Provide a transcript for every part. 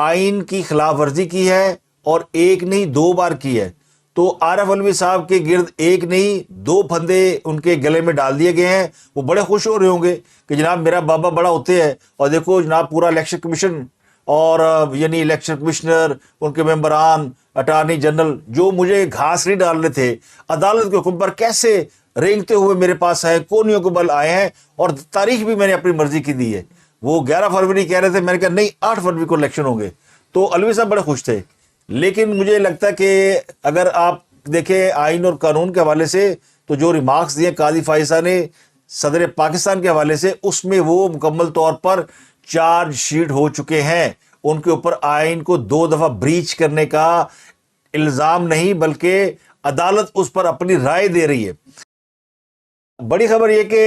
آئین کی خلاف ورزی کی ہے اور ایک نہیں 2 بار کی ہے، تو عارف علوی صاحب کے گرد ایک نہیں 2 پھندے ان کے گلے میں ڈال دیے گئے ہیں۔ وہ بڑے خوش ہو رہے ہوں گے کہ جناب میرا بابا بڑا ہوتے ہیں، اور دیکھو جناب پورا الیکشن کمیشن اور یعنی الیکشن کمشنر، ان کے ممبران، اٹارنی جنرل جو مجھے گھاس نہیں ڈالنے تھے، عدالت کے حکم پر کیسے رینگتے ہوئے میرے پاس آئے، کونیوں کو بل آئے ہیں، اور تاریخ بھی میں نے اپنی مرضی کی دی ہے۔ وہ 11 فروری کہہ رہے تھے، میں نے کہا نہیں 8 فروری کو الیکشن ہوں گے، تو علوی صاحب بڑے خوش تھے۔ لیکن مجھے لگتا ہے کہ اگر آپ دیکھیں آئین اور قانون کے حوالے سے، تو جو ریمارکس دیے قاضی فائزہ نے صدر پاکستان کے حوالے سے، اس میں وہ مکمل طور پر چارج شیٹ ہو چکے ہیں۔ ان کے اوپر آئین کو 2 دفعہ بریچ کرنے کا الزام نہیں، بلکہ عدالت اس پر اپنی رائے دے رہی ہے۔ بڑی خبر یہ کہ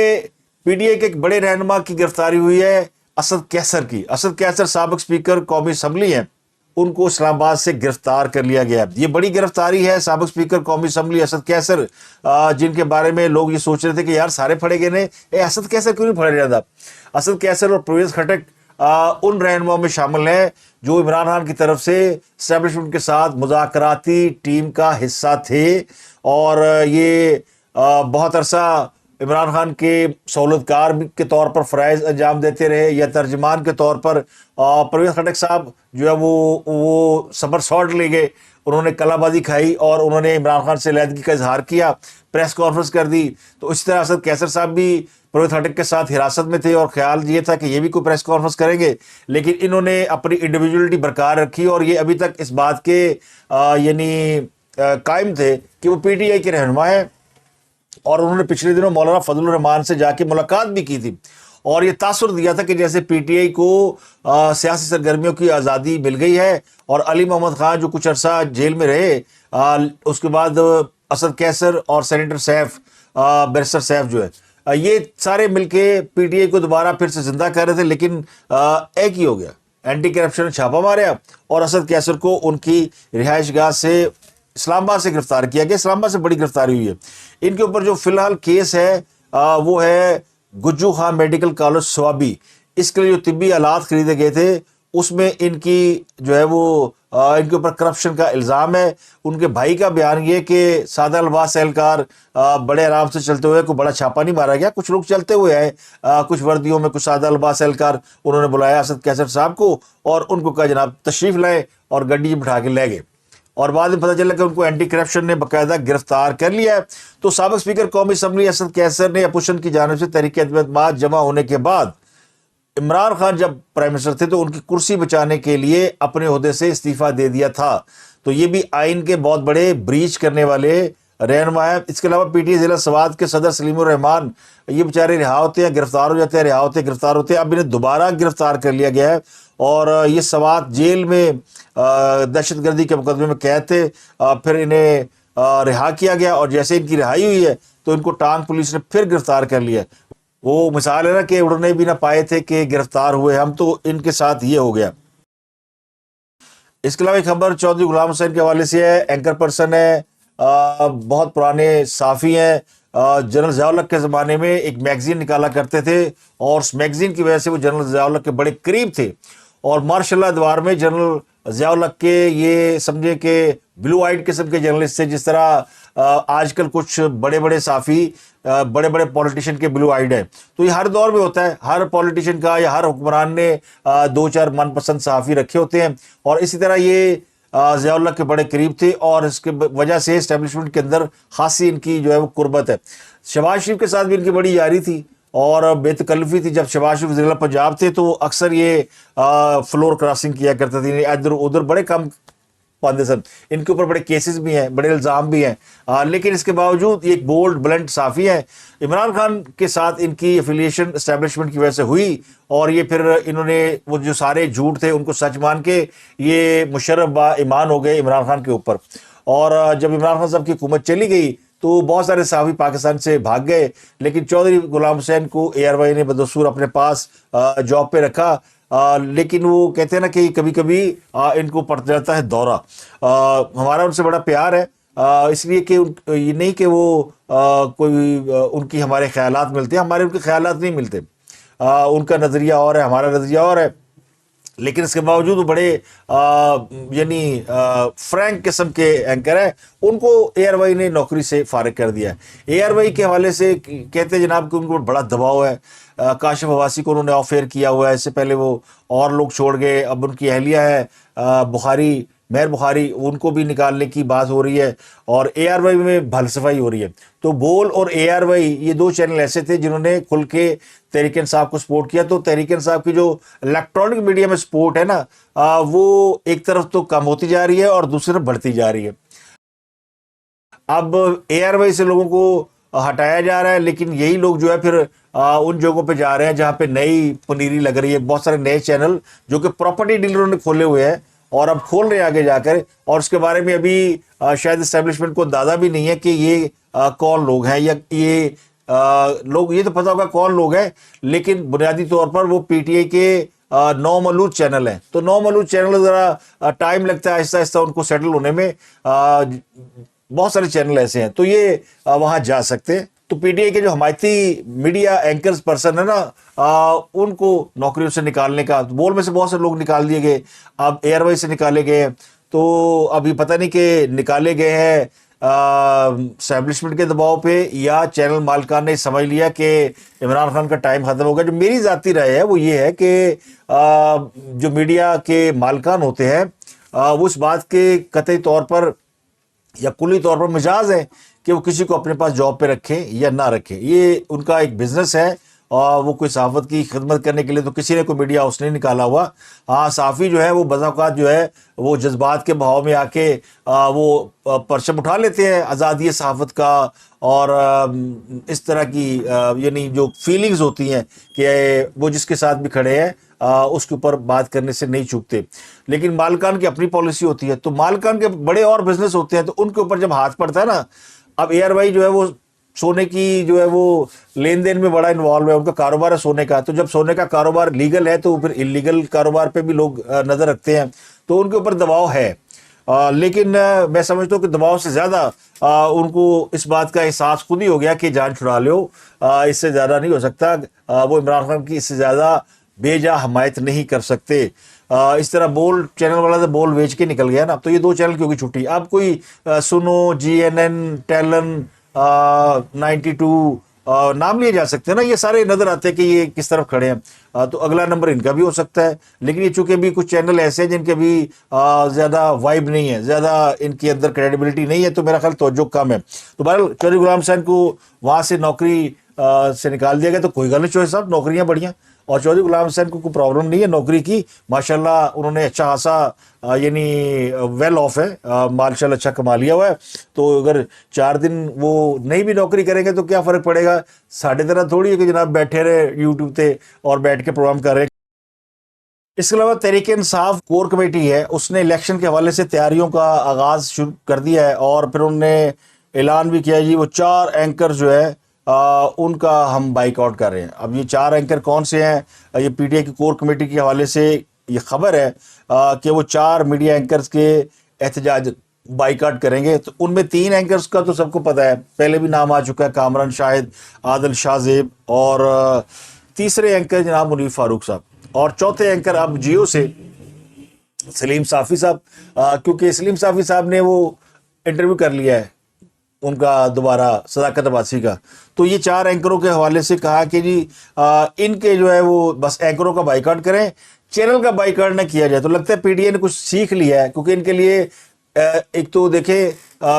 پی ٹی آئی کے ایک بڑے رہنما کی گرفتاری ہوئی ہے، اسد کیسر کی۔ اسد کیسر سابق اسپیکر قومی اسمبلی ہیں، ان کو اسلام آباد سے گرفتار کر لیا گیا۔ یہ بڑی گرفتاری ہے۔ سابق اسپیکر قومی اسمبلی اسد کیسر، جن کے بارے میں لوگ یہ سوچ رہے تھے کہ یار سارے پھڑے گئے نے، اسد کیسر کیوں نہیں پھڑے جاتا؟ اسد کیسر اور پرویز خٹک ان رہنماؤں میں شامل ہیں جو عمران خان کی طرف سے اسٹیبلشمنٹ کے ساتھ مذاکراتی ٹیم کا حصہ تھے، اور یہ بہت عرصہ عمران خان کے سہولت کار کے طور پر فرائض انجام دیتے رہے، یا ترجمان کے طور پر۔ پرویز خٹک صاحب جو ہے وہ سمر سالٹ لے گئے، انہوں نے کلا بازی کھائی اور انہوں نے عمران خان سے علیحدگی کا اظہار کیا، پریس کانفرنس کر دی۔ تو اسی طرح اسد کیسر صاحب بھی پرویز خٹک کے ساتھ حراست میں تھے، اور خیال یہ تھا کہ یہ بھی کوئی پریس کانفرنس کریں گے، لیکن انہوں نے اپنی انڈیویجولٹی برقرار رکھی، اور یہ ابھی تک اس بات کے یعنی قائم تھے کہ وہ پی ٹی آئی کے رہنما ہیں۔ اور انہوں نے پچھلے دنوں مولانا فضل الرحمان سے جا کے ملاقات بھی کی تھی، اور یہ تاثر دیا تھا کہ جیسے پی ٹی آئی کو سیاسی سرگرمیوں کی آزادی مل گئی ہے، اور علی محمد خان جو کچھ عرصہ جیل میں رہے، اس کے بعد اسد کیسر اور سینیٹر سیف، بیرسٹر سیف جو ہے، یہ سارے مل کے پی ٹی آئی کو دوبارہ پھر سے زندہ کر رہے تھے، لیکن ایک ہی ہو گیا، اینٹی کرپشن نے چھاپا مارا اور اسد کیسر کو ان کی رہائش گاہ سے اسلام آباد سے گرفتار کیا گیا۔ اسلام آباد سے بڑی گرفتاری ہوئی ہے۔ ان کے اوپر جو فی الحال کیس ہے وہ ہے گجو خان میڈیکل کالج سوابی۔ اس کے لیے جو طبی آلات خریدے گئے تھے، اس میں ان کی جو ہے وہ ان کے اوپر کرپشن کا الزام ہے۔ ان کے بھائی کا بیان یہ کہ سادہ الباس اہلکار بڑے آرام سے چلتے ہوئے، کوئی بڑا چھاپا نہیں مارا گیا، کچھ لوگ چلتے ہوئے آئے کچھ وردیوں میں، کچھ سادہ الباس اہلکار، انہوں نے بلایا اسد کیسر صاحب کو اور ان کو کہا جناب تشریف لائیں، اور گڈی بٹھا کے لے گئے، اور بعد میں پتہ چلا کہ ان کو اینٹی کرپشن نے باقاعدہ گرفتار کر لیا ہے۔ تو سابق اسپیکر قومی اسمبلی اسد کیسر نے اپوزیشن کی جانب سے تحریک عدم اعتماد جمع ہونے کے بعد، عمران خان جب پرائم منسٹر تھے تو ان کی کرسی بچانے کے لیے اپنے عہدے سے استعفیٰ دے دیا تھا۔ تو یہ بھی آئین کے بہت بڑے بریچ کرنے والے رہنما ہیں۔ اس کے علاوہ پی ٹی آئی ضلع سوات کے صدر سلیم الرحمان، یہ بیچارے رہا ہوتے ہیں، گرفتار ہو جاتے ہیں، رہا ہوتے ہیں، گرفتار ہوتے ہیں، اب انہیں دوبارہ گرفتار کر لیا گیا ہے، اور یہ سوات جیل میں دہشت گردی کے مقدمے میں قید تھے، پھر انہیں رہا کیا گیا، اور جیسے ان کی رہائی ہوئی ہے تو ان کو ٹانگ پولیس نے پھر گرفتار کر لیا۔ وہ مثال ہے نا کہ اڑنے بھی نہ پائے تھے کہ گرفتار ہوئے ہم، تو ان کے ساتھ یہ ہو گیا۔ اس کے علاوہ ایک خبر چودھری غلام حسین کے حوالے سے ہے، اینکر پرسن ہے، بہت پرانے صحافی ہیں، جنرل ضیاء الحق کے زمانے میں ایک میگزین نکالا کرتے تھے، اور اس میگزین کی وجہ سے وہ جنرل ضیاء الحق کے بڑے قریب تھے، اور ماشاء اللہ ادوار میں جنرل ضیاء الحق کے یہ سمجھے کہ بلو آئیڈ قسم کے جرنلسٹ تھے، جس طرح آج کل کچھ بڑے بڑے صحافی بڑے بڑے پولیٹیشین کے بلو آئیڈ ہیں۔ تو یہ ہر دور میں ہوتا ہے، ہر پولیٹیشین کا یا ہر حکمران نے 2-4 من پسند صحافی رکھے ہوتے ہیں، اور اسی طرح یہ ضیاء الحق کے بڑے قریب تھے، اور اس کے وجہ سے اسٹیبلشمنٹ کے اندر خاصی ان کی جو ہے وہ قربت ہے۔ شہباز شریف کے ساتھ بھی ان کی بڑی یاری تھی اور بے تکلفی تھی۔ جب شہباز شریف وزیر اعلیٰ پنجاب تھے تو اکثر یہ فلور کراسنگ کیا کرتے تھے، ادھر ادھر بڑے کم پاندے سن، ان کے اوپر بڑے کیسز بھی ہیں، بڑے الزام بھی ہیں، لیکن اس کے باوجود یہ ایک بولڈ بلنٹ صحافی ہیں۔ عمران خان کے ساتھ ان کی افیلیشن اسٹیبلشمنٹ کی وجہ سے ہوئی، اور یہ پھر انہوں نے وہ جو سارے جھوٹ تھے ان کو سچ مان کے یہ مشرف با ایمان ہو گئے عمران خان کے اوپر۔ اور جب عمران خان صاحب کی حکومت چلی گئی تو بہت سارے صحافی پاکستان سے بھاگ گئے، لیکن چودھری غلام حسین کو اے آر وائی نے بدستور اپنے پاس جاب پہ رکھا، لیکن وہ کہتے ہیں نا کہ کبھی کبھی ان کو پڑ جاتا ہے دورہ۔ ہمارا ان سے بڑا پیار ہے، اس لیے کہ یہ نہیں کہ وہ کوئی ان کی ہمارے خیالات ملتے ہیں، ہمارے ان کے خیالات نہیں ملتے، ان کا نظریہ اور ہے، ہمارا نظریہ اور ہے۔ لیکن اس کے باوجود وہ بڑے یعنی فرینک قسم کے اینکر ہیں. ان کو اے آر وائی نے نوکری سے فارغ کر دیا ہے. اے آر وائی کے حوالے سے کہتے ہیں جناب کہ ان کو بڑا دباؤ ہے. کاشف عواسی کو انہوں نے آف ایئر کیا ہوا ہے, اس سے پہلے وہ اور لوگ چھوڑ گئے. اب ان کی اہلیہ ہے بخاری, مہر بخاری, ان کو بھی نکالنے کی بات ہو رہی ہے, اور اے آر وائی میں بھل صفائی ہو رہی ہے. تو بول اور اے آر وائی یہ دو چینل ایسے تھے جنہوں نے کھل کے تحریک انصاف کو سپورٹ کیا. تو تحریک انصاف کی جو الیکٹرانک میڈیا میں سپورٹ ہے نا, وہ ایک طرف تو کم ہوتی جا رہی ہے اور دوسری طرف بڑھتی جا رہی ہے. اب اے آر وائی سے لوگوں کو ہٹایا جا رہا ہے, لیکن یہی لوگ جو ہے پھر ان جگہوں پہ جا رہے ہیں جہاں پہ نئی پنیری لگ رہی ہے. بہت سارے نئے چینل جو کہ پراپرٹی ڈیلروں نے کھولے ہوئے ہیں اور اب کھول رہے ہیں آگے جا کر, اور اس کے بارے میں ابھی شاید اسٹیبلشمنٹ کو اندازہ بھی نہیں ہے کہ یہ کون لوگ ہیں, یا یہ لوگ, یہ تو پتہ ہوگا کون لوگ ہیں, لیکن بنیادی طور پر وہ پی ٹی آئی کے نومولود چینل ہیں. تو نومولود چینل ذرا ٹائم لگتا ہے آہستہ آہستہ ان کو سیٹل ہونے میں. بہت سارے چینل ایسے ہیں تو یہ وہاں جا سکتے ہیں. تو پی ٹی آئی کے جو حمایتی میڈیا اینکرز پرسن ہے نا, ان کو نوکریوں سے نکالنے کا, بول میں سے بہت سے لوگ نکال دیے گئے, اب اے آر وائی سے نکالے گئے ہیں. تو ابھی پتہ نہیں کہ نکالے گئے ہیں اسٹیبلشمنٹ کے دباؤ پہ یا چینل مالکان نے سمجھ لیا کہ عمران خان کا ٹائم ختم ہو گیا. جو میری ذاتی رائے ہے وہ یہ ہے کہ جو میڈیا کے مالکان ہوتے ہیں وہ اس بات کے قطعی طور پر یا کلی طور پر مجاز ہے کہ وہ کسی کو اپنے پاس جاب پہ رکھیں یا نہ رکھیں. یہ ان کا ایک بزنس ہے, اور وہ کوئی صحافت کی خدمت کرنے کے لیے تو کسی نے کوئی میڈیا ہاؤس نہیں نکالا ہوا. ہاں, صحافی جو ہے وہ بعض اوقات جو ہے وہ جذبات کے بہاؤ میں آ کے وہ پرچم اٹھا لیتے ہیں آزادی صحافت کا, اور اس طرح کی یعنی جو فیلنگز ہوتی ہیں کہ وہ جس کے ساتھ بھی کھڑے ہیں اس کے اوپر بات کرنے سے نہیں چوکتے. لیکن مالکان کی اپنی پالیسی ہوتی ہے, تو مالکان کے بڑے اور بزنس ہوتے ہیں, تو ان کے اوپر جب ہاتھ پڑتا ہے نا, اب اے آر وائی جو ہے وہ سونے کی جو ہے وہ لین دین میں بڑا انوالو ہے, ان کا کاروبار ہے سونے کا. تو جب سونے کا کاروبار لیگل ہے تو پھر انلیگل کاروبار پہ بھی لوگ نظر رکھتے ہیں, تو ان کے اوپر دباؤ ہے. لیکن میں سمجھتا ہوں کہ دباؤ سے زیادہ ان کو اس بات کا احساس خود ہی ہو گیا کہ جان چھڑا لو, اس سے زیادہ نہیں ہو سکتا. وہ عمران خان کی اس سے زیادہ بے جا حمایت نہیں کر سکتے. اس طرح بول چینل والا تو بول بیچ کے نکل گیا نا, تو یہ دو چینل کی ہوگی چھٹی. اب کوئی سنو, جی این این, ٹیلن, 92 نام لیے جا سکتے ہیں نا, یہ سارے نظر آتے ہیں کہ یہ کس طرف کھڑے ہیں. تو اگلا نمبر ان کا بھی ہو سکتا ہے, لیکن یہ چونکہ بھی کچھ چینل ایسے ہیں جن کے بھی زیادہ وائب نہیں ہے, زیادہ ان کے اندر کریڈیبلٹی نہیں ہے, تو میرا خیال توجہ کم ہے. تو بہرحال چودھری غلام حسین کو وہاں سے نوکری سے نکال دیا گیا, تو کوئی گل نہیں چودھری صاحب, نوکریاں بڑھیاں. اور چودھری غلام حسین کو کوئی پرابلم نہیں ہے نوکری کی, ماشاءاللہ انہوں نے اچھا خاصا یعنی ویل آف ہے, ماشاءاللہ اچھا کما لیا ہوا ہے. تو اگر 4 دن وہ نہیں بھی نوکری کریں گے تو کیا فرق پڑے گا, ساڑھے طرح تھوڑی ہے کہ جناب بیٹھے رہے یوٹیوب پہ اور بیٹھ کے پروگرام کر رہے ہیں. اس کے علاوہ تحریک انصاف کور کمیٹی ہے, اس نے الیکشن کے حوالے سے تیاریوں کا آغاز شروع کر دیا ہے, اور پھر انہوں نے اعلان بھی کیا جی وہ 4 اینکر جو ہے ان کا ہم بائیک آؤٹ کر رہے ہیں. اب یہ 4 اینکر کون سے ہیں, یہ پی ٹی آئی کی کور کمیٹی کے حوالے سے یہ خبر ہے کہ وہ 4 میڈیا اینکرز کے احتجاج بائیکاٹ کریں گے. تو ان میں 3 اینکرز کا تو سب کو پتہ ہے, پہلے بھی نام آ چکا ہے, کامران شاہد, عادل شاہ زیب, اور تیسرے اینکر جناب منیف فاروق صاحب, اور چوتھے اینکر اب جیو سے سلیم صافی صاحب, کیونکہ سلیم صافی صاحب نے وہ انٹرویو کر لیا ہے ان کا دوبارہ صداقت عباسی کا. تو یہ 4 اینکروں کے حوالے سے کہا کہ جی ان کے جو ہے وہ بس اینکروں کا بائیکاٹ کریں, چینل کا بائیکاٹ نہ کیا جائے. تو لگتا ہے پی ٹی آئی نے کچھ سیکھ لیا ہے, کیونکہ ان کے لیے ایک تو دیکھیں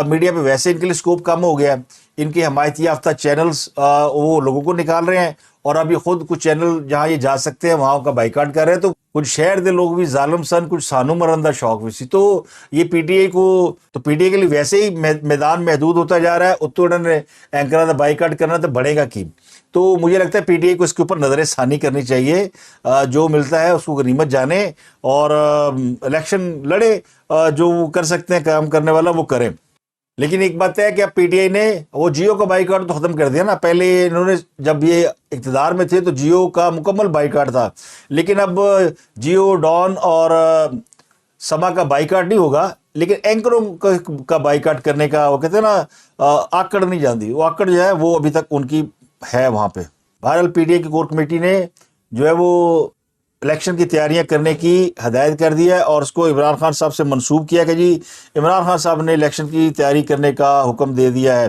میڈیا پہ ویسے ان کے لیے سکوپ کم ہو گیا ہے, ان کی حمایت یافتہ چینلز وہ لوگوں کو نکال رہے ہیں, اور ابھی خود کچھ چینل جہاں یہ جا سکتے ہیں وہاں کا بائیکاٹ کر رہے ہیں. تو کچھ شہر دے لوگ بھی ظالم سن, کچھ سانو مرندہ شوق بھی سی. تو یہ پی ٹی آئی کو, تو پی ٹی آئی کے لیے ویسے ہی میدان محدود ہوتا جا رہا ہے, اتنے نے اینکروں کا بائیکاٹ کرنا تو بڑھے گا کی. تو مجھے لگتا ہے پی ٹی آئی کو اس کے اوپر نظر ثانی کرنی چاہیے, جو ملتا ہے اس کو غنیمت جانے اور الیکشن لڑے, جو وہ کر سکتے ہیں کام کرنے والا وہ کریں. لیکن ایک بات ہے کہ اب پی ٹی آئی نے وہ جیو کا بائیکاٹ تو ختم کر دیا نا. پہلے انہوں نے جب یہ اقتدار میں تھے تو جیو کا مکمل بائیکاٹ تھا, لیکن اب جیو, ڈان اور سما کا بائیکاٹ نہیں ہوگا, لیکن اینکروں کا بائیکاٹ کرنے کا وہ کہتے ہیں نا آکڑ نہیں جاندی, وہ آکڑ جو ہے وہ ابھی تک ان کی ہے وہاں پہ. بہرحال پی ٹی آئی کی کور کمیٹی نے جو ہے وہ الیکشن کی تیاریاں کرنے کی ہدایت کر دی ہے اور اس کو عمران خان صاحب سے منسوب کیا کہ جی عمران خان صاحب نے الیکشن کی تیاری کرنے کا حکم دے دیا ہے۔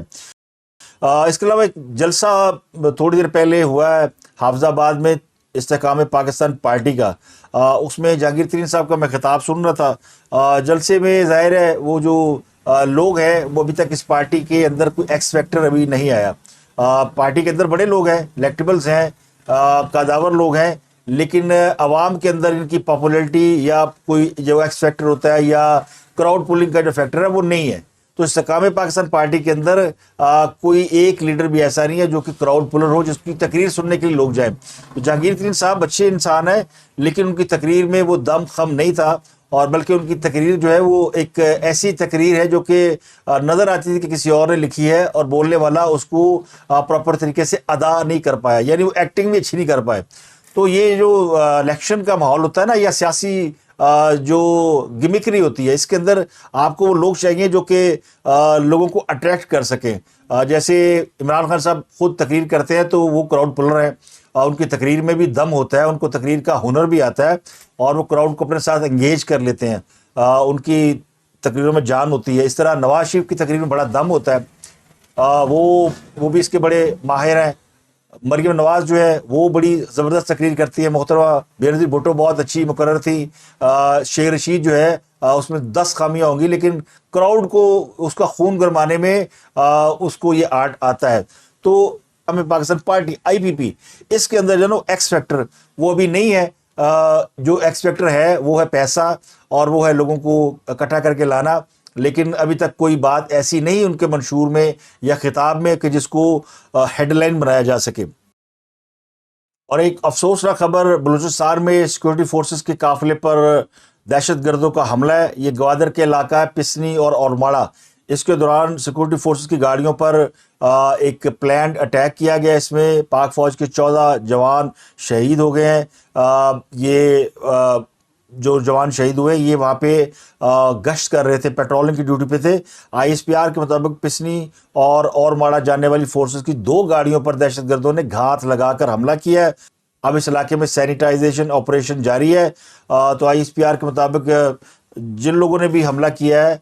اس کے علاوہ ایک جلسہ تھوڑی دیر پہلے ہوا ہے حافظ آباد میں استحکام پاکستان پارٹی کا، اس میں جہانگیر ترین صاحب کا میں خطاب سن رہا تھا۔ جلسے میں ظاہر ہے وہ جو لوگ ہیں وہ ابھی تک اس پارٹی کے اندر کوئی ایکس فیکٹر ابھی نہیں آیا۔ پارٹی کے اندر بڑے لوگ ہیں، الیکٹیبلز ہیں، قاداور لوگ ہیں، لیکن عوام کے اندر ان کی پاپولیرٹی یا کوئی جو ایکس فیکٹر ہوتا ہے یا کراؤڈ پولنگ کا جو فیکٹر ہے وہ نہیں ہے۔ تو استحکام پاکستان پارٹی کے اندر کوئی ایک لیڈر بھی ایسا نہیں ہے جو کہ کراؤڈ پولر ہو، جس کی تقریر سننے کے لیے لوگ جائیں۔ تو جہانگیر ترین صاحب اچھے انسان ہیں، لیکن ان کی تقریر میں وہ دم خم نہیں تھا، اور بلکہ ان کی تقریر جو ہے وہ ایک ایسی تقریر ہے جو کہ نظر آتی تھی کہ کسی اور نے لکھی ہے، اور بولنے والا اس کو پراپر طریقے سے ادا نہیں کر پایا، یعنی وہ ایکٹنگ بھی اچھی نہیں کر پائے۔ تو یہ جو الیکشن کا ماحول ہوتا ہے نا، یا سیاسی جو گمکری ہوتی ہے، اس کے اندر آپ کو وہ لوگ چاہیے جو کہ لوگوں کو اٹریکٹ کر سکیں۔ جیسے عمران خان صاحب خود تقریر کرتے ہیں تو وہ کراؤڈ پلر ہیں، ان کی تقریر میں بھی دم ہوتا ہے، ان کو تقریر کا ہنر بھی آتا ہے، اور وہ کراؤڈ کو اپنے ساتھ انگیج کر لیتے ہیں، ان کی تقریروں میں جان ہوتی ہے۔ اس طرح نواز شریف کی تقریر میں بڑا دم ہوتا ہے، وہ بھی اس کے بڑے ماہر ہیں۔ مریم نواز جو ہے وہ بڑی زبردست تقریر کرتی ہے، محترمہ بینظیر بھٹو بہت اچھی مقرر تھی، شیخ رشید جو ہے اس میں 10 خامیاں ہوں گی، لیکن کراؤڈ کو اس کا خون گرمانے میں اس کو یہ آرٹ آتا ہے۔ تو ہمیں پاکستان پارٹی IPP اس کے اندر جو نا ایکس فیکٹر وہ ابھی نہیں ہے، جو ایکس فیکٹر ہے وہ ہے پیسہ، اور وہ ہے لوگوں کو اکٹھا کر کے لانا، لیکن ابھی تک کوئی بات ایسی نہیں ان کے منشور میں یا خطاب میں کہ جس کو ہیڈ لائن بنایا جا سکے۔ اور ایک افسوسناک خبر، بلوچستان میں سیکورٹی فورسز کے قافلے پر دہشت گردوں کا حملہ ہے۔ یہ گوادر کے علاقہ ہے، پسنی اور اورماڑا۔ اس کے دوران سیکورٹی فورسز کی گاڑیوں پر ایک پلانڈ اٹیک کیا گیا، اس میں پاک فوج کے 14 جوان شہید ہو گئے ہیں۔ یہ جو جوان شہید ہوئے یہ وہاں پہ گشت کر رہے تھے، پیٹرولنگ کی ڈیوٹی پہ تھے۔ ISPR کے مطابق پسنی اور ماڑا جانے والی فورسز کی 2 گاڑیوں پر دہشت گردوں نے گھات لگا کر حملہ کیا ہے۔ اب اس علاقے میں سینیٹائزیشن آپریشن جاری ہے۔ تو ISPR کے مطابق جن لوگوں نے بھی حملہ کیا ہے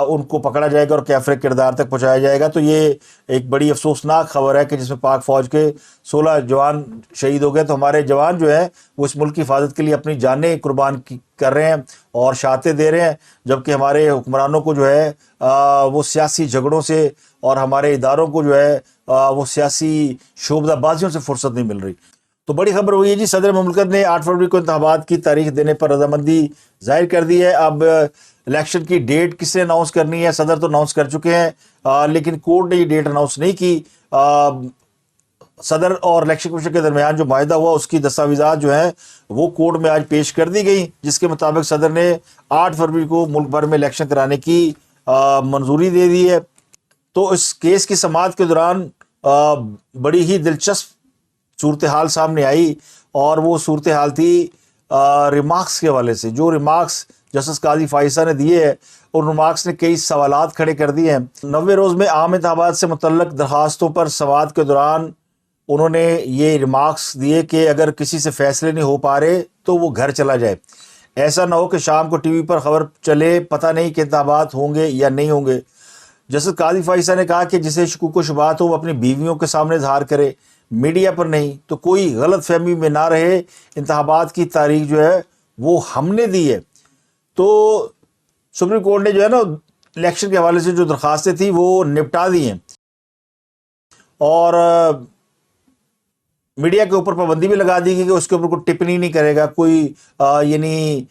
ان کو پکڑا جائے گا اور کیفر کردار تک پہنچایا جائے گا۔ تو یہ ایک بڑی افسوسناک خبر ہے کہ جس میں پاک فوج کے 16 جوان شہید ہو گئے۔ تو ہمارے جوان جو ہیں وہ اس ملک کی حفاظت کے لیے اپنی جانیں قربان کر رہے ہیں اور شہادتیں دے رہے ہیں، جبکہ ہمارے حکمرانوں کو جو ہے وہ سیاسی جھگڑوں سے، اور ہمارے اداروں کو جو ہے وہ سیاسی شعبدہ بازیوں سے فرصت نہیں مل رہی۔ تو بڑی خبر ہوئی ہے جی، صدر مملکت نے 8 فروری کو انتخابات کی تاریخ دینے پر رضامندی ظاہر کر دی ہے۔ اب الیکشن کی ڈیٹ کس نے اناؤنس کرنی ہے؟ صدر تو اناؤنس کر چکے ہیں، لیکن کورٹ نے یہ ڈیٹ اناؤنس نہیں کی۔ صدر اور الیکشن کمیشن کے درمیان جو معاہدہ ہوا اس کی دستاویزات جو ہیں وہ کورٹ میں آج پیش کر دی گئی، جس کے مطابق صدر نے 8 فروری کو ملک بھر میں الیکشن کرانے کی منظوری دے دی ہے۔ تو اس کیس کی سماعت کے دوران بڑی ہی دلچسپ صورتحال سامنے آئی، اور وہ صورتحال تھی ریمارکس کے حوالے سے۔ جو ریمارکس جسٹس قاضی فائزہ نے دیے ہیں، ان ریمارکس نے کئی سوالات کھڑے کر دیے ہیں۔ 90 روز میں عام انتخابات سے متعلق درخواستوں پر سماعت کے دوران انہوں نے یہ ریمارکس دیے کہ اگر کسی سے فیصلے نہیں ہو پا رہے تو وہ گھر چلا جائے۔ ایسا نہ ہو کہ شام کو ٹی وی پر خبر چلے پتہ نہیں کہ انتخابات ہوں گے یا نہیں ہوں گے۔ جسٹس قاضی فائزہ نے کہا کہ جسے شکوک و شبہات ہو وہ اپنی بیویوں کے سامنے اظہار کرے، میڈیا پر نہیں، تو کوئی غلط فہمی میں نہ رہے۔ انتخابات کی تاریخ جو ہے وہ ہم نے دی ہے۔ تو سپریم کورٹ نے جو ہے نا الیکشن کے حوالے سے جو درخواستیں تھیں وہ نپٹا دی ہیں، اور میڈیا کے اوپر پابندی بھی لگا دی گئی کہ اس کے اوپر کوئی ٹپنی نہیں کرے گا، کوئی یعنی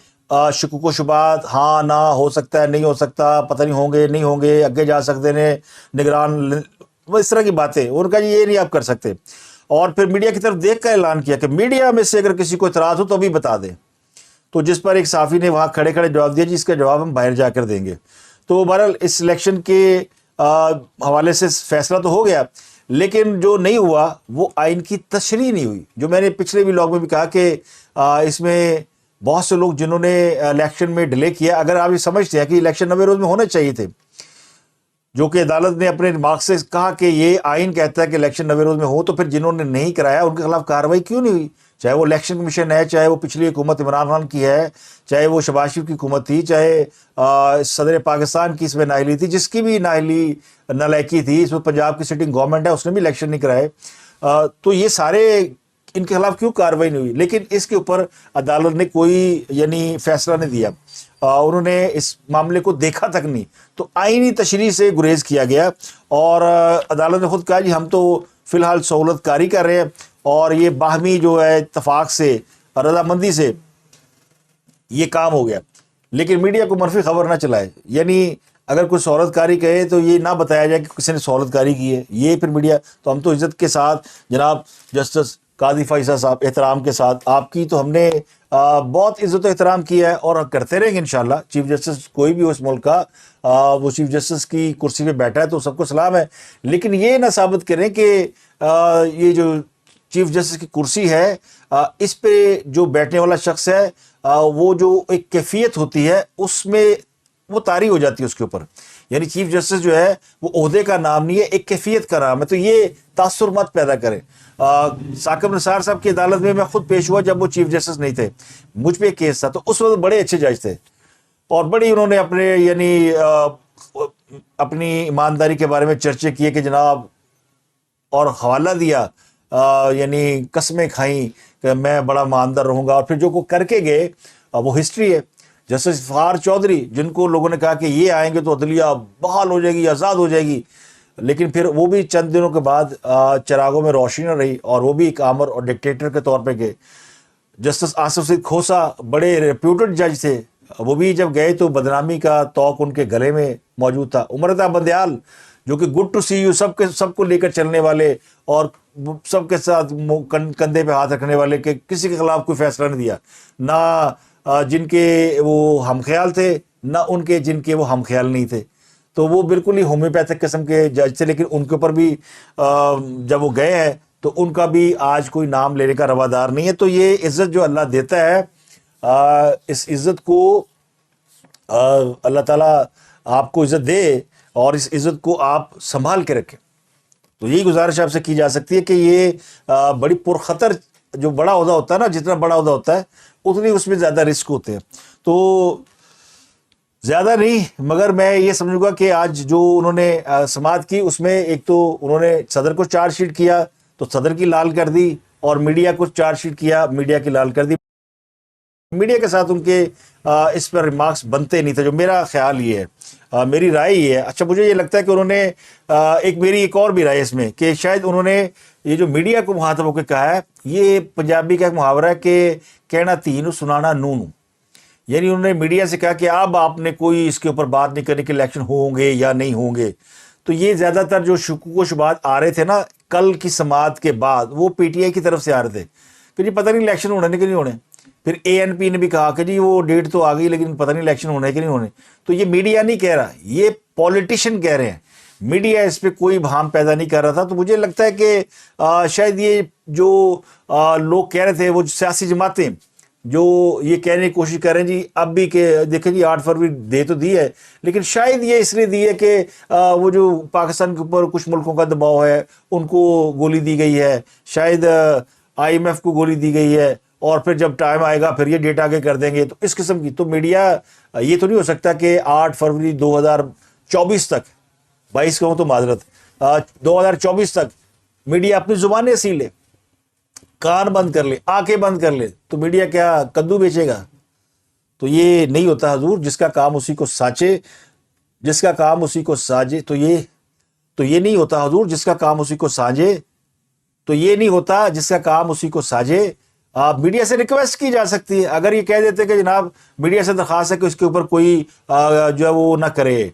شکوک و شبہات، ہاں نہ، ہو سکتا ہے نہیں ہو سکتا، پتہ نہیں ہوں گے نہیں ہوں گے، اگے جا سکتے ہیں نگران، وہ اس طرح کی باتیں ان کا یہ نہیں آپ کر سکتے۔ اور پھر میڈیا کی طرف دیکھ کر اعلان کیا کہ میڈیا میں سے اگر کسی کو اعتراض ہو تو ابھی بتا دیں۔ تو جس پر ایک صحافی نے وہاں کھڑے کھڑے جواب دیا، جس کا جواب ہم باہر جا کر دیں گے۔ تو بہرحال اس الیکشن کے حوالے سے فیصلہ تو ہو گیا، لیکن جو نہیں ہوا وہ آئین کی تشریح نہیں ہوئی۔ جو میں نے پچھلے ولاگ میں بھی کہا کہ اس میں بہت سے لوگ جنہوں نے الیکشن میں ڈیلے کیا، اگر آپ یہ سمجھتے ہیں کہ الیکشن 90 روز میں ہونے چاہیے تھے، جو کہ عدالت نے اپنے ریمارکس سے کہا کہ یہ آئین کہتا ہے کہ الیکشن 90 روز میں ہو، تو پھر جنہوں نے نہیں کرایا ان کے خلاف کارروائی کیوں نہیں ہوئی؟ چاہے وہ الیکشن کمیشن ہے، چاہے وہ پچھلی حکومت عمران خان کی ہے، چاہے وہ شہباز شریف کی حکومت تھی، چاہے صدر پاکستان کی اس میں نااہلی تھی، جس کی بھی نالائکی تھی، اس میں پنجاب کی سٹنگ گورنمنٹ ہے، اس نے بھی الیکشن نہیں کرائے، تو یہ سارے ان کے خلاف کیوں کارروائی نہیں ہوئی؟ لیکن اس کے اوپر عدالت نے کوئی فیصلہ نہیں دیا، انہوں نے اس معاملے کو دیکھا تک نہیں، تو آئینی تشریح سے گریز کیا گیا، اور عدالت نے خود کہا جی ہم تو فی الحال سہولت کاری کر رہے ہیں، اور یہ باہمی جو ہے اتفاق سے، رضامندی سے یہ کام ہو گیا۔ لیکن میڈیا کو منفی خبر نہ چلائے، اگر کوئی سہولت کاری کہے تو یہ نہ بتایا جائے کہ کسی نے سہولت کاری کی ہے، یہ پھر میڈیا تو ہم تو عزت کے ساتھ جناب جسٹس قاضی فائزہ صاحب احترام کے ساتھ آپ کی تو ہم نے بہت عزت و احترام کیا ہے اور کرتے رہیں گے انشاءاللہ۔ چیف جسٹس کوئی بھی ہو اس ملک کا، وہ چیف جسٹس کی کرسی پہ بیٹھا ہے تو سب کو سلام ہے، لیکن یہ نہ ثابت کریں کہ یہ جو چیف جسٹس کی کرسی ہے اس پہ جو بیٹھنے والا شخص ہے وہ جو ایک کیفیت ہوتی ہے اس میں وہ طاری ہو جاتی ہے اس کے اوپر، چیف جسٹس جو ہے وہ عہدے کا نام نہیں ہے، ایک کیفیت کا نام ہے، تو یہ تاثر مت پیدا کریں۔ ثاقب نثار صاحب کی عدالت میں خود پیش ہوا جب وہ چیف جسٹس نہیں تھے، مجھ پہ ایک کیس تھا، تو اس وقت بڑے اچھے جج تھے اور بڑی انہوں نے اپنی ایمانداری کے بارے میں چرچے کیے کہ جناب، اور حوالہ دیا، قسمیں کھائیں کہ میں بڑا ایماندار رہوں گا، اور پھر جو کو کر کے گئے وہ ہسٹری ہے۔ جسٹس افتخار چودھری جن کو لوگوں نے کہا کہ یہ آئیں گے تو عدلیہ بحال ہو جائے گی، آزاد ہو جائے گی، لیکن پھر وہ بھی چند دنوں کے بعد چراغوں میں روشنی نہ رہی اور وہ بھی ایک آمر اور ڈکٹیٹر کے طور پہ گئے۔ جسٹس آصف سعید کھوسا بڑے ریپیوٹڈ جج تھے، وہ بھی جب گئے تو بدنامی کا توق ان کے گلے میں موجود تھا۔ عمر بندیال جو کہ گڈ ٹو سی یو، سب کو لے کر چلنے والے اور سب کے ساتھ کندھے پہ ہاتھ رکھنے والے، کہ کسی کے خلاف کوئی فیصلہ نہیں دیا، نہ جن کے وہ ہم خیال تھے نہ ان کے جن کے وہ ہم خیال نہیں تھے، تو وہ بالکل ہی ہومیوپیتھک قسم کے جج تھے، لیکن ان کے اوپر بھی جب وہ گئے ہیں تو ان کا بھی آج کوئی نام لینے کا روادار نہیں ہے۔ تو یہ عزت جو اللہ دیتا ہے، اس عزت کو اللہ تعالیٰ آپ کو عزت دے اور اس عزت کو آپ سنبھال کے رکھیں۔ تو یہی گزارش آپ سے کی جا سکتی ہے کہ یہ بڑی پرخطر جو بڑا عہدہ ہوتا ہے نا، جتنا بڑا عہدہ ہوتا ہے اتنی اس میں زیادہ رسک ہوتے ہیں، تو زیادہ نہیں، مگر میں یہ سمجھوں گا کہ آج جو انہوں نے سماعت کی اس میں ایک تو انہوں نے صدر کو چارج شیٹ کیا تو صدر کی لال کر دی، اور میڈیا کو چارج شیٹ کیا، میڈیا کی لال کر دی۔ میڈیا کے ساتھ ان کے اس پر ریمارکس بنتے نہیں تھے، جو میرا خیال یہ ہے، میری رائے یہ ہے۔ اچھا، مجھے یہ لگتا ہے کہ انہوں نے میری ایک اور بھی رائے اس میں، کہ شاید انہوں نے یہ جو میڈیا کو مخاطب ہو کے کہا ہے، یہ پنجابی کا ایک محاورہ ہے کہ کہنا تینو سنانا نونو، انہوں نے میڈیا سے کہا کہ اب آپ نے کوئی اس کے اوپر بات نہیں کرنی کہ الیکشن ہوں گے یا نہیں ہوں گے۔ تو یہ زیادہ تر جو شکوک و شبہات آ رہے تھے نا کل کی سماعت کے بعد، وہ پی ٹی آئی کی طرف سے آ رہے تھے کہ جی پتہ نہیں الیکشن ہونے کہ نہیں ہونے۔ پھر اے این پی نے بھی کہا کہ جی وہ ڈیٹ تو آ گئی لیکن پتہ نہیں الیکشن ہونے کہ نہیں ہونے۔ تو یہ میڈیا نہیں کہہ رہا، یہ پولیٹیشین کہہ رہے ہیں، میڈیا اس پہ کوئی بھام پیدا نہیں کر رہا تھا۔ تو مجھے لگتا ہے کہ شاید یہ جو لوگ کہہ رہے تھے، وہ سیاسی جماعتیں جو یہ کہنے کی کوشش کر رہے ہیں جی اب بھی کہ دیکھیں جی 8 فروری دے تو دی ہے، لیکن شاید یہ اس لیے دی ہے کہ وہ جو پاکستان کے اوپر کچھ ملکوں کا دباؤ ہے ان کو گولی دی گئی ہے، شاید آئی ایم ایف کو گولی دی گئی ہے، اور پھر جب ٹائم آئے گا پھر یہ ڈیٹ آگے کر دیں گے۔ تو اس قسم کی تو میڈیا یہ تو نہیں ہو سکتا کہ 8 فروری 2024 تک، 22 کا ہوں تو معذرت، 2024 تک میڈیا اپنی زبانیں سی لے، کان بند کر لے، آنکھیں بند کر لے، تو میڈیا کیا کدو بیچے گا؟ تو یہ نہیں ہوتا حضور، جس کا کام اسی کو سانچے، جس کا کام اسی کو ساجے، تو یہ نہیں ہوتا حضور، جس کا کام اسی کو سانجے، تو یہ نہیں ہوتا جس کا کام اسی کو ساجے۔ میڈیا سے ریکویسٹ کی جا سکتی ہے، اگر یہ کہہ دیتے کہ جناب میڈیا سے درخواست ہے کہ اس کے اوپر کوئی جو ہے وہ نہ کرے،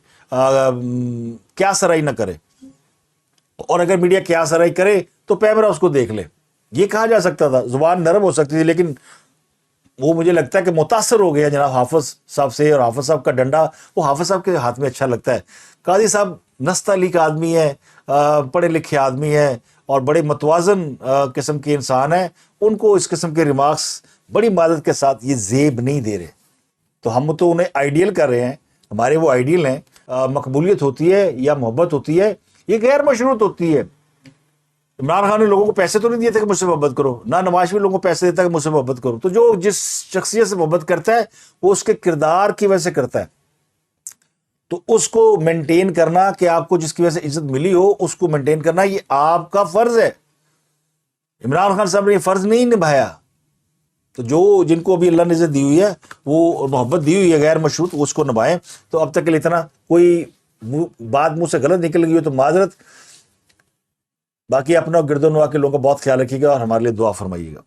کیا سرائی نہ کرے، اور اگر میڈیا کیا سرائی کرے تو پیمرا اس کو دیکھ لے، یہ کہا جا سکتا تھا، زبان نرم ہو سکتی تھی۔ لیکن وہ مجھے لگتا ہے کہ متاثر ہو گیا جناب حافظ صاحب سے، اور حافظ صاحب کا ڈنڈا وہ حافظ صاحب کے ہاتھ میں اچھا لگتا ہے۔ قاضی صاحب نستعلیق آدمی ہے، پڑھے لکھے آدمی ہے، اور بڑے متوازن قسم کے انسان ہیں، ان کو اس قسم کے ریمارکس بڑی مدد کے ساتھ یہ زیب نہیں دے رہے۔ تو ہم تو انہیں آئیڈیل کر رہے ہیں، ہمارے وہ آئیڈیل ہیں، مقبولیت ہوتی ہے یا محبت ہوتی ہے، یہ غیر مشروط ہوتی ہے۔ عمران خان نے لوگوں کو پیسے تو نہیں دیے تھے کہ مجھ سے محبت کرو، نہ نواز شریف لوگوں کو پیسے دیتا ہے کہ مجھ سے محبت کرو. تو جو جس شخصیت سے محبت کرتا ہے وہ اس کے کردار کی وجہ سے کرتا ہے. تو اس کو مینٹین کرنا کہ آپ کو جس کی وجہ سے عزت ملی ہو اس کو مینٹین کرنا یہ آپ کا فرض ہے. عمران خان صاحب نے یہ فرض نہیں نبھایا. تو جو جن کو ابھی اللہ نے عزت دی ہوئی ہے وہ محبت دی ہوئی ہے غیر مشروط، اس کو نبھائیں. تو اب تک کے لیے اتنا. کوئی بات منہ سے غلط نکل گئی ہو تو معذرت. باقی اپنا گرد و نواح کے لوگوں کا بہت خیال رکھیے گا اور ہمارے لیے دعا فرمائیے گا.